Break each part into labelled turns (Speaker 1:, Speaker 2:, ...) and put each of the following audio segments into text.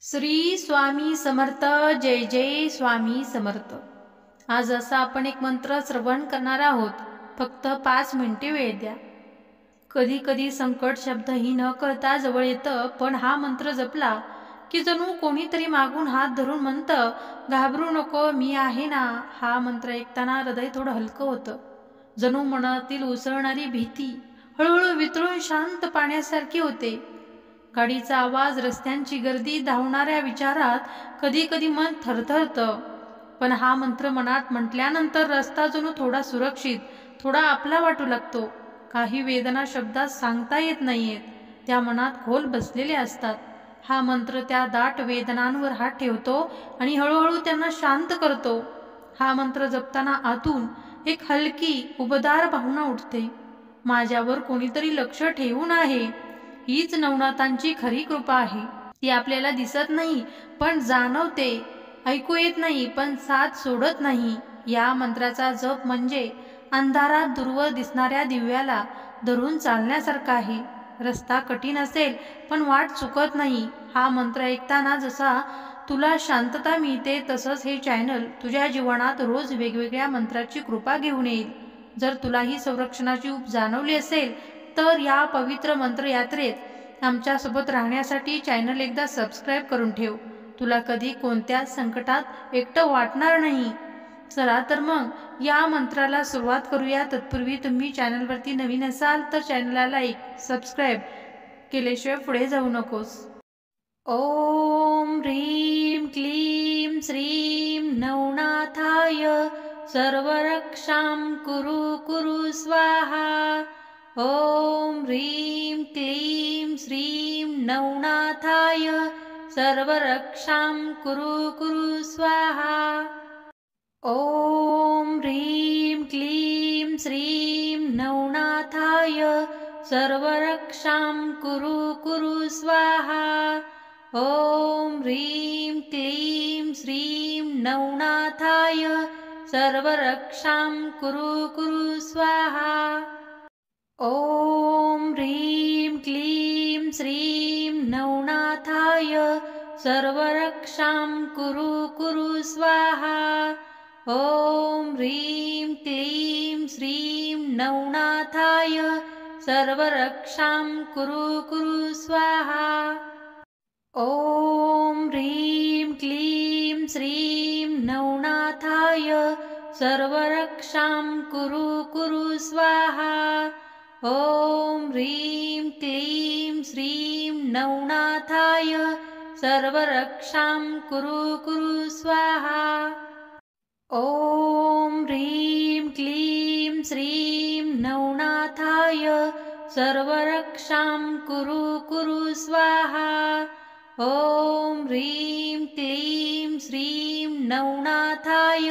Speaker 1: श्री स्वामी समर्थ. जय जय स्वामी समर्थ. आज असा आपण एक मंत्र श्रवण करणार आहोत. फक्त 5 मिनिटे वेळ द्या. कधी कधी संकट शब्दही न कळता जवळ येतं, पण हा मंत्र जपला की जणू कोणीतरी मागून हात धरून म्हणतं, घाबरू नको, मी आहे ना. हा मंत्र ऐकताना हृदय थोडं हलकं होतं. जणू मनातील उसळणारी भीती हळूहळू वितळून शांत पाण्यासारखी होते. गाडीचा आवाज, रस्त्यांची गर्दी, धावणाऱ्या विचारात कधी कधी मन थरथरतं. पण हा मंत्र मनात म्हटल्यानंतर रस्ता जणू थोडा सुरक्षित, थोडा आपला वाटू लागतो. काही वेदना शब्दात सांगता येत नाहीयेत, त्या मनात खोल बसलेल्या असतात. हा मंत्र त्या दाट वेदनांवर हात ठेवतो आणि हळूहळू त्यांना शांत करतो. हा मंत्र जपताना आतून एक हलकी उबदार भावना उठते. माझ्यावर कोणीतरी लक्ष ठेवून आहे. हीच नवनाथांची खरी कृपा आहे. ती आपल्याला दिसत नाही पण जाणवते, ऐकू येत नाही पण साथ सोडत नाही. या मंत्राचा जप म्हणजे अंधारात दूरवर दिसणाऱ्या दिव्याला धरून चालण्यासारखा आहे. रस्ता कठीण असेल पण वाट चुकत नाही. हा मंत्र ऐकताना जसा तुला शांतता मिळते, तसंच हे चॅनल तुझ्या जीवनात रोज वेगवेगळ्या मंत्राची कृपा घेऊन येईल. जर तुलाही संरक्षणाची ऊब जाणवली असेल तर या पवित्र मंत्र यात्रेत आमच्यासोबत राहण्यासाठी चॅनल एकदा सबस्क्राईब करून ठेव. तुला कधी कोणत्याच संकटात एकटं वाटणार नाही. चला तर मग या मंत्राला सुरुवात करूया. तत्पूर्वी तुम्ही चॅनलवरती नवीन असाल तर चॅनलला लाईक, सबस्क्राईब केल्याशिवाय पुढे जाऊ नकोस. ओम ह्रीं क्लीं श्रीं नवनाथाय सर्वरक्षां कुरु कुरु स्वाहा. ओम ह्रीं क्लीं श्रीं नवनाथाय सर्वरक्षां कुरु कुरु स्वाहा. ओम ह्रीं क्लीं श्रीं नवनाथाय सर्वरक्षां कुरु कुरु स्वाहा. ओम ह्रीं क्लीं श्रीं नवनाथाय सर्वरक्षां कुरु कुरु स्वाहा. ओम ह्रीं क्लीं श्रीं नवनाथाय सर्वरक्षां कुरु कुरु स्वाहा. ओम ह्रीं क्लीं श्रीं नवनाथाय सर्वरक्षां कुरु कुरु स्वाहा. ओम ह्रीं क्लीं श्रीं नवनाथाय सर्वरक्षां कुरु कुरु स्वाहा. ओम ह्रीं क्लीं श्रीं नवनाथाय सर्वरक्षां कुरु कुरु स्वाहा. ओम ह्रीं क्लीं श्रीं नवनाथाय सर्वरक्षां कुरु कुरु स्वाहा. ओम ह्रीं क्लीं श्रीं नवनाथाय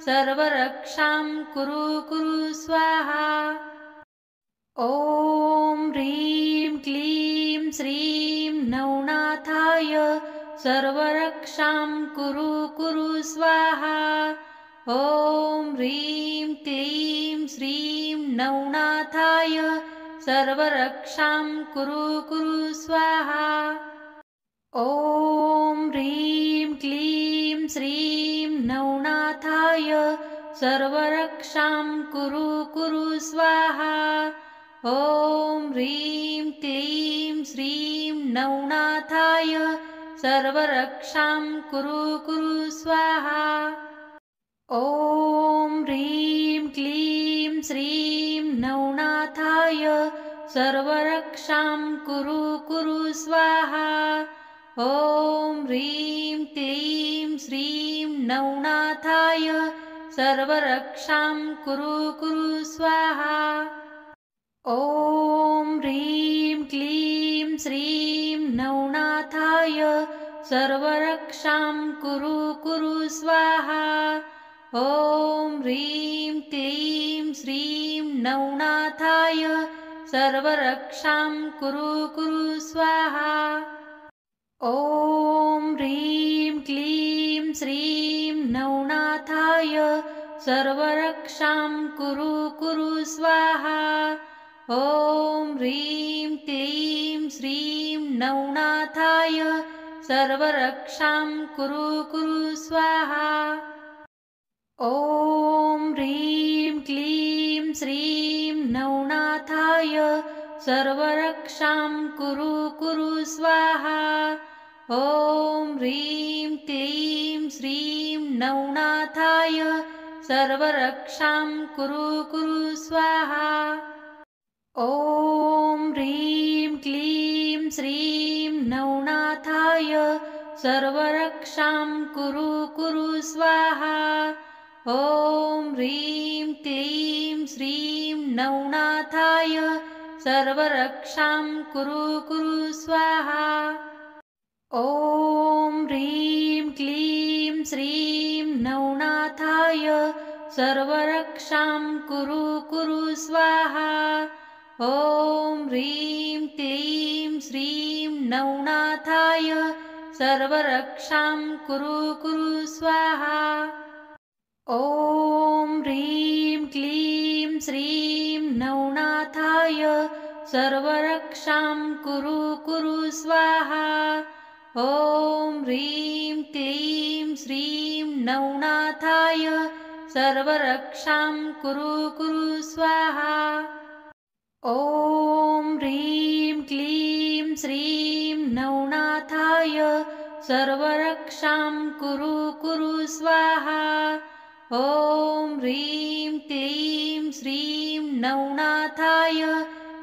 Speaker 1: सर्वरक्षां कुरु कुरु स्वाहा. ओम ह्रीं क्लीं श्रीं नवनाथाय सर्वरक्षां कुरु कुरु स्वाहा. ओम ह्रीं क्लीं श्रीं नवनाथाय सर्वरक्षां कुरु कुरु स्वाहा. ओम ह्रीं क्लीं श्रीं नवनाथाय सर्वरक्षां कुरु कुरु स्वाहा. ओम ह्रीं क्लीं श्रीं नवनाथाय सर्वरक्षां कुरु कुरु स्वाहा. ओम ह्रीं क्लीं श्रीं नवनाथाय सर्वरक्षां कुरु कुरु स्वाहा. ओम ह्रीं क्लीं श्रीं नवनाथाय सर्वरक्षां कुरु कुरु स्वाहा. ओम ह्रीं क्लीं श्रीं नवनाथाय सर्वरक्षां कुरु कुरु स्वाहा. ओम ह्रीं क्लीं श्रीं नवनाथाय सर्वरक्षां कुरु कुरु स्वाहा. ओम ह्रीं क्लीं श्रीं नवनाथाय सर्वरक्षां कुरु कुरु स्वाहा. ओम ह्रीं क्लीं श्रीं नवनाथाय सर्वरक्षां कुरु कुरु स्वाहा। ॐ ह्रीं क्लीं श्रीं नवनाथाय सर्वरक्षां कुरु कुरु स्वाहा। ॐ ह्रीं क्लीं श्रीं नवनाथाय सर्वरक्षां कुरु कुरु स्वाहा। ॐ ह्रीं क्लीं श्रीं नवनाथाय सर्वरक्षां कुरु कुरु स्वाहा। ॐ ह्रीं क्लीं श्रीं नवनाथाय सर्वरक्षां कुरु कुरु स्वाहा। ॐ ह्रीं क्लीं श्रीं नवनाथाय सर्वरक्षां कुरु कुरु स्वाहा। ॐ ह्रीं क्लीं श्रीं नवनाथाय सर्वरक्षां कुरु कुरु स्वाहा। ॐ ह्रीं क्लीं श्रीं नवनाथाय सर्वरक्षां कुरु कुरु स्वाहा। ॐ ह्रीं क्लीं श्रीं नवनाथाय सर्वरक्षां कुरु कुरु स्वाहा। ॐ ह्रीं क्लीं श्रीं नवनाथाय सर्वरक्षां कुरु कुरु स्वाहा। ॐ ह्रीं क्लीं श्रीं नवनाथाय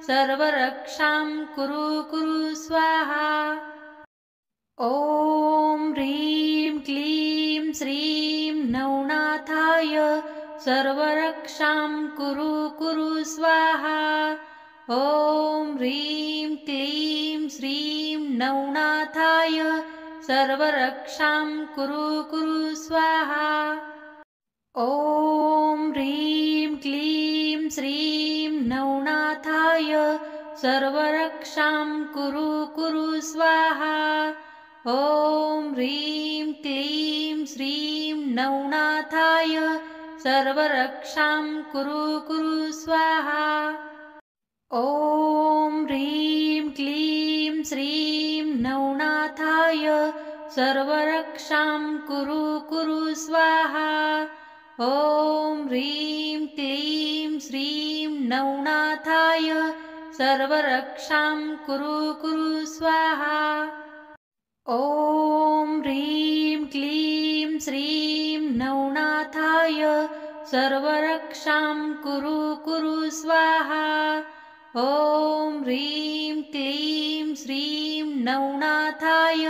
Speaker 1: सर्वरक्षां कुरु कुरु स्वाहा। ॐ ह्रीं क्लीं श्रीं नवनाथाय सर्वरक्षां कुरु कुरु स्वाहा। ॐ ह्रीं क्लीं श्रीं नवनाथाय सर्वरक्षां कुरु कुरु स्वाहा। ॐ ह्रीं क्लीं श्रीं नवनाथाय सर्वरक्षां कुरु कुरु स्वाहा। ॐ ह्रीं क्लीं श्रीं नवनाथाय सर्वरक्षां कुरु कुरु स्वाहा। ॐ ह्रीं क्लीं श्रीं नवनाथाय सर्वरक्षां कुरु कुरु स्वाहा। ॐ ह्रीं क्लीं श्रीं नवनाथाय सर्वरक्षां कुरु कुरु स्वाहा। ॐ ह्रीं क्लीं श्रीं नवनाथाय सर्वरक्षां कुरु कुरु स्वाहा। ॐ ह्रीं क्लीं श्रीं नवनाथाय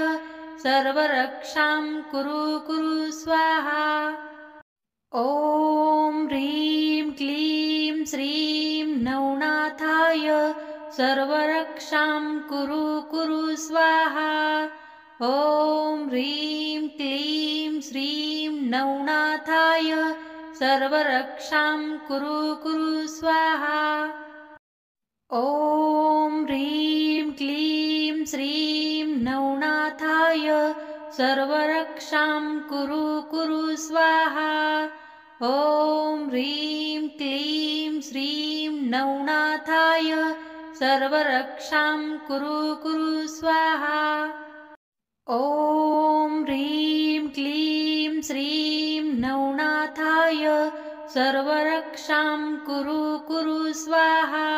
Speaker 1: सर्वरक्षां कुरु कुरु स्वाहा। ॐ ह्रीं क्लीं श्रीं नवनाथाय सर्वरक्षां कुरु कुरु स्वाहा। ॐ ह्रीं क्लीं श्रीं नवनाथाय सर्वरक्षां कुरु कुरु स्वाहा। ॐ ह्रीं क्लीं श्रीं नवनाथाय सर्वरक्षां कुरु कुरु स्वाहा। ॐ ह्रीं क्लीं श्रीं नवनाथाय सर्वरक्षां कुरु कुरु स्वाहा। ॐ ह्रीं क्लीं श्रीं नवनाथाय सर्वरक्षां कुरु कुरु स्वाहा।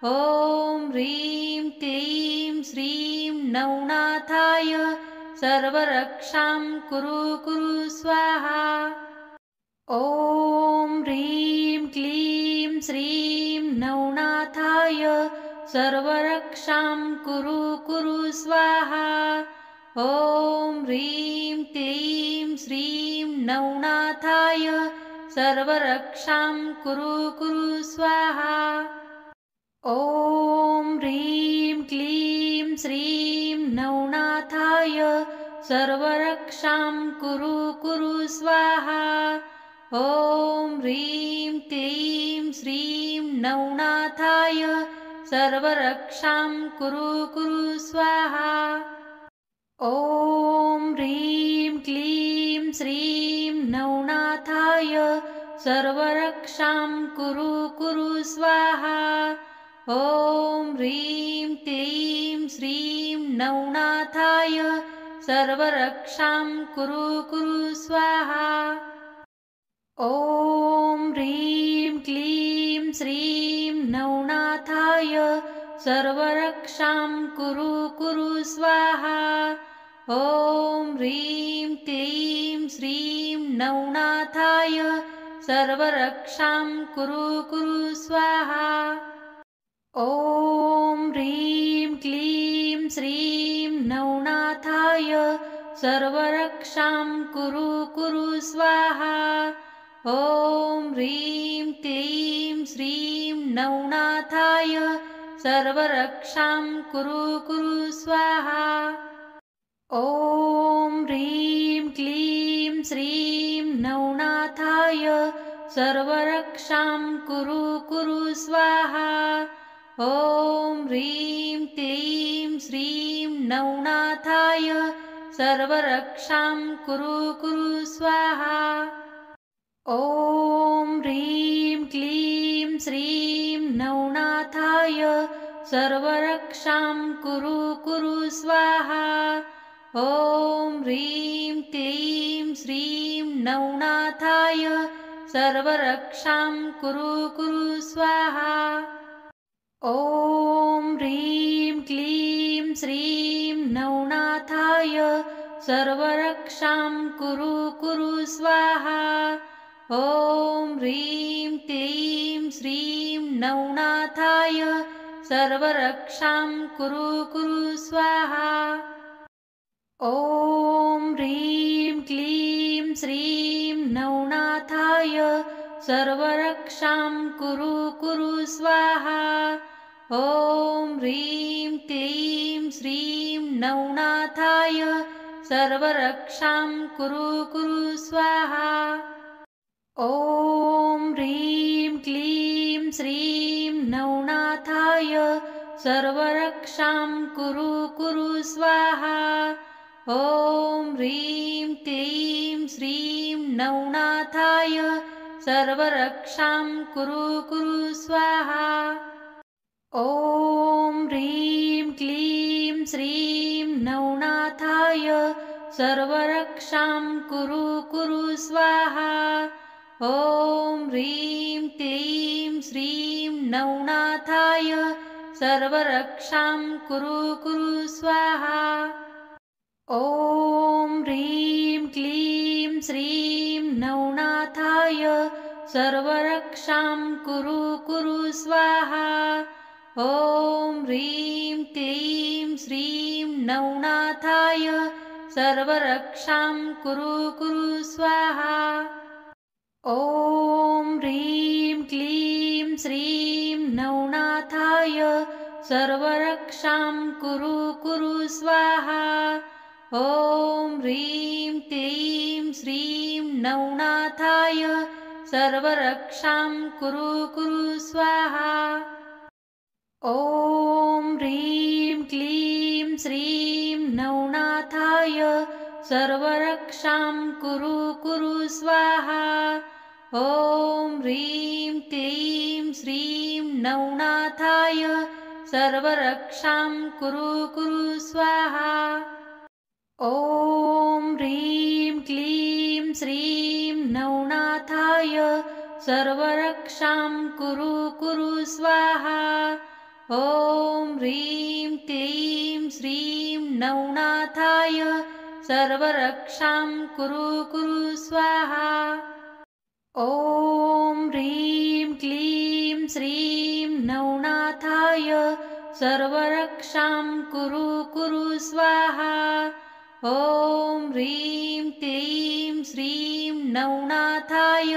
Speaker 1: ॐ ह्रीं क्लीं श्रीं नवनाथाय सर्वरक्षां कुरु कुरु स्वाहा। ॐ ह्रीं क्लीं श्रीं नवनाथाय सर्वरक्षां कुरु कुरु स्वाहा। ॐ ह्रीं क्लीं श्रीं नवनाथाय सर्वरक्षां कुरु कुरु स्वाहा। ॐ ह्रीं क्लीं श्रीं नवनाथाय सर्वरक्षां कुरु कुरु स्वाहा। ॐ ह्रीं क्लीं श्रीं नवनाथाय सर्वरक्षां कुरु कुरु स्वाहा। ॐ ह्रीं क्लीं श्रीं नवनाथाय सर्वरक्षां कुरु कुरु स्वाहा। ॐ ह्रीं क्लीं श्रीं नवनाथाय सर्वरक्षां कुरु कुरु स्वाहा। ॐ ह्रीं क्लीं श्रीं नवनाथाय सर्वरक्षां कुरु कुरु स्वाहा। ॐ ह्रीं क्लीं श्रीं नवनाथाय सर्वरक्षां कुरु कुरु स्वाहा। ॐ ह्रीं क्लीं श्रीं नवनाथाय सर्वरक्षां कुरु कुरु स्वाहा। ॐ ह्रीं क्लीं श्रीं नवनाथाय सर्वरक्षां कुरु कुरु स्वाहा। ॐ ह्रीं क्लीं श्रीं नवनाथाय सर्वरक्षां कुरु कुरु स्वाहा। ॐ ह्रीं क्लीं श्रीं नवनाथाय सर्वरक्षां कुरु कुरु स्वाहा। ॐ ह्रीं क्लीं श्रीं नवनाथाय सर्वरक्षां कुरु कुरु स्वाहा। ॐ ह्रीं क्लीं श्रीं नवनाथाय सर्वरक्षां कुरु कुरु स्वाहा। ॐ ह्रीं क्लीं श्रीं नवनाथाय सर्वरक्षां कुरु कुरु स्वाहा। ॐ ह्रीं क्लीं श्रीं नवनाथाय सर्वरक्षां कुरु कुरु स्वाहा। ॐ ह्रीं क्लीं श्रीं नवनाथाय सर्वरक्षां कुरु कुरु स्वाहा। ॐ ह्रीं क्लीं श्रीं नवनाथाय सर्वरक्षां कुरु कुरु स्वाहा। ॐ ह्रीं क्लीं श्रीं नवनाथाय सर्वरक्षां कुरु कुरु स्वाहा। ॐ ह्रीं क्लीं श्रीं नवनाथाय सर्वरक्षां कुरु कुरु स्वाहा। ॐ ह्रीं क्लीं श्रीं नवनाथाय सर्वरक्षां कुरु कुरु स्वाहा। ॐ ह्रीं क्लीं श्रीं नवनाथाय सर्वरक्षां कुरु कुरु स्वाहा। ॐ ह्रीं क्लीं श्रीं नवनाथाय सर्वरक्षां कुरु कुरु स्वाहा। ॐ ह्रीं क्लीं श्रीं नवनाथाय सर्वरक्षां कुरु कुरु स्वाहा। ॐ ह्रीं क्लीं श्रीं नवनाथाय सर्वरक्षां कुरु कुरु स्वाहा। ॐ ह्रीं क्लीं श्रीं नवनाथाय सर्वरक्षां कुरु कुरु स्वाहा। ॐ ह्रीं क्लीं श्रीं नवनाथाय सर्वरक्षां कुरु कुरु स्वाहा। ॐ ह्रीं क्लीं श्रीं नवनाथाय सर्वरक्षां कुरु कुरु स्वाहा। ॐ ह्रीं क्लीं श्रीं नवनाथाय सर्वरक्षां कुरु कुरु स्वाहा। ॐ ह्रीं क्लीं श्रीं नवनाथाय सर्वरक्षां कुरु कुरु स्वाहा। ॐ ह्रीं क्लीं श्रीं नवनाथाय सर्वरक्षां कुरु कुरु स्वाहा। ॐ ह्रीं क्लीं श्रीं नवनाथाय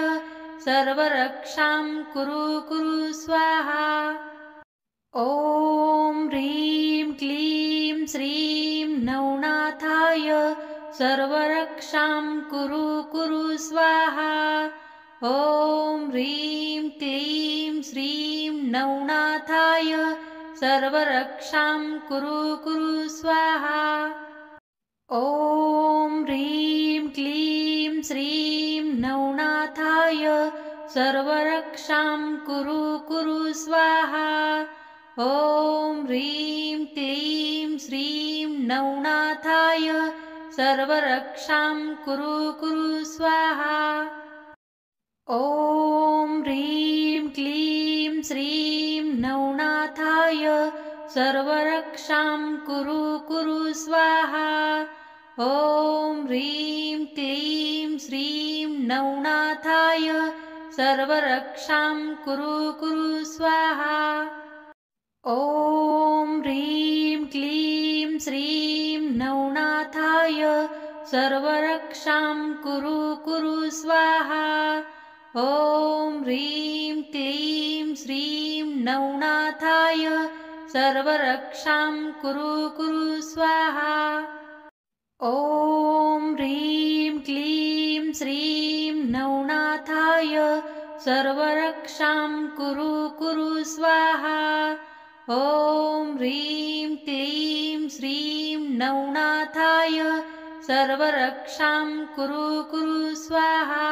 Speaker 1: सर्वरक्षां कुरु कुरु स्वाहा। ॐ ह्रीं क्लीं श्रीं नवनाथाय सर्वरक्षां कुरु कुरु स्वाहा। ॐ ह्रीं क्लीं श्रीं नवनाथाय सर्वरक्षां कुरु कुरु स्वाहा। ॐ ह्रीं क्लीं श्रीं नवनाथाय सर्वरक्षां कुरु कुरु स्वाहा। ॐ ह्रीं क्लीं श्रीं नवनाथाय सर्वरक्षां कुरु कुरु स्वाहा। ॐ ह्रीं क्लीं श्रीं नवनाथाय सर्वरक्षां कुरु कुरु स्वाहा। ॐ ह्रीं क्लीं श्रीं नवनाथाय सर्वरक्षां कुरु कुरु स्वाहा। ॐ ह्रीं क्लीं श्रीं नवनाथाय सर्वरक्षां कुरु कुरु स्वाहा। ॐ ह्रीं क्लीं श्रीं नवनाथाय सर्वरक्षां कुरु कुरु स्वाहा। ॐ ह्रीं क्लीं श्रीं नवनाथाय सर्वरक्षां कुरु कुरु स्वाहा। ॐ ह्रीं क्लीं श्रीं नवनाथाय सर्वरक्षां कुरु कुरु स्वाहा।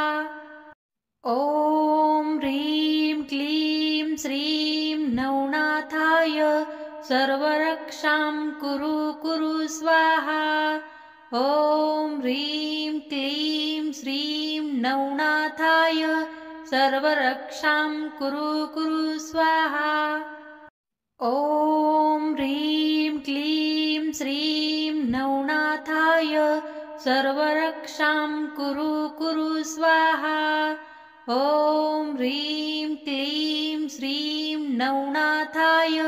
Speaker 1: ॐ ह्रीं क्लीं श्रीं नवनाथाय सर्वरक्षां कुरु कुरु स्वाहा। ॐ ह्रीं क्लीं श्रीं नवनाथाय सर्वरक्षां कुरु कुरु स्वाहा। ॐ ह्रीं क्लीं श्रीं नवनाथाय सर्वरक्षां कुरु कुरु स्वाहा। ॐ ह्रीं क्लीं श्रीं नवनाथाय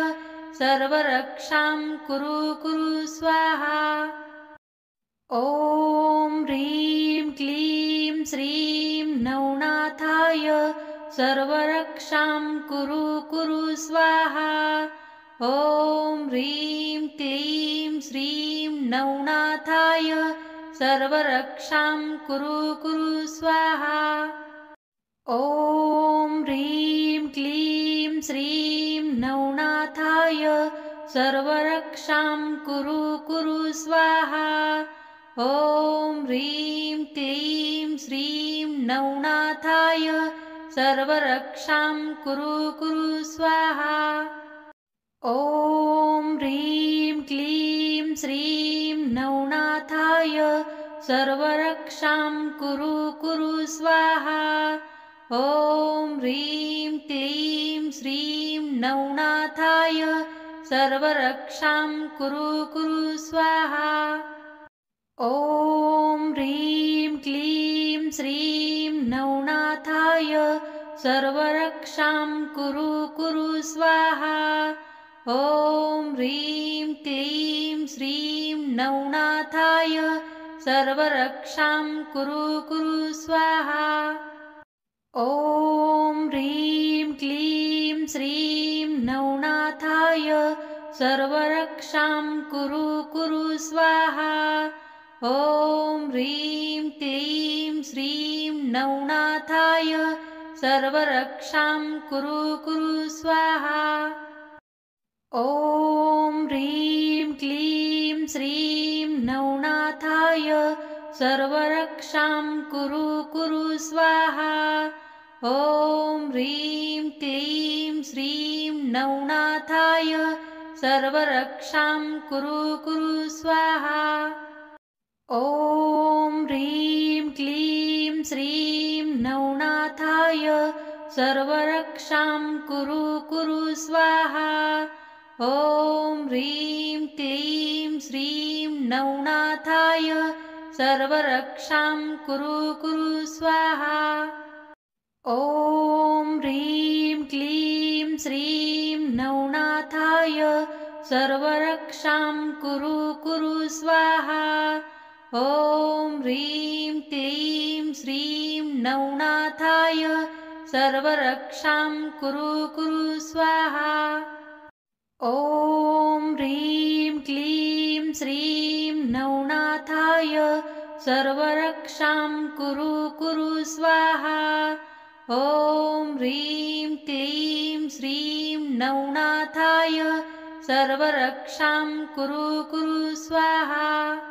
Speaker 1: सर्वरक्षां कुरु कुरु स्वाहा। ॐ ह्रीं क्लीं श्रीं नवनाथाय सर्वरक्षां कुरु कुरु स्वाहा। ॐ ह्रीं क्लीं श्रीं नवनाथाय सर्वरक्षां कुरु कुरु स्वाहा। ॐ ह्रीं क्लीं श्रीं नवनाथाय सर्वरक्षां कुरु कुरु स्वाहा। ॐ ह्रीं क्लीं श्रीं नवनाथाय सर्वरक्षां कुरु कुरु स्वाहा। ॐ ह्रीं क्लीं श्रीं नवनाथाय सर्वरक्षां कुरु कुरु स्वाहा। ॐ ह्रीं क्लीं श्रीं नवनाथाय सर्वरक्षां कुरु कुरु स्वाहा। ॐ ह्रीं क्लीं श्रीं नवनाथाय सर्वरक्षां कुरु कुरु स्वाहा। ॐ ह्रीं क्लीं श्रीं नवनाथाय सर्वरक्षां कुरु कुरु स्वाहा। ॐ ह्रीं क्लीं श्रीं नवनाथाय सर्वरक्षां कुरु कुरु स्वाहा। ॐ ह्रीं क्लीं श्रीं नवनाथाय सर्वरक्षां कुरु कुरु स्वाहा। ॐ ह्रीं क्लीं श्रीं नवनाथाय सर्वरक्षां कुरु कुरु स्वाहा। ॐ ह्रीं क्लीं श्रीं नवनाथाय सर्वरक्षां कुरु कुरु स्वाहा। ॐ ह्रीं क्लीं श्रीं नवनाथाय सर्वरक्षां कुरु कुरु स्वाहा। ॐ ह्रीं क्लीं श्रीं नवनाथाय सर्वरक्षां कुरु कुरु स्वाहा। ॐ ह्रीं क्लीं श्रीं नवनाथाय सर्वरक्षां कुरु कुरु स्वाहा। ॐ ह्रीं क्लीं श्रीं नवनाथाय सर्वरक्षां कुरु कुरु स्वाहा। ॐ ह्रीं क्लीं श्रीं नवनाथाय सर्वरक्षां कुरु कुरु स्वाहा। ॐ ह्रीं क्लीं श्रीं नवनाथाय सर्वरक्षां कुरु कुरु स्वाहा।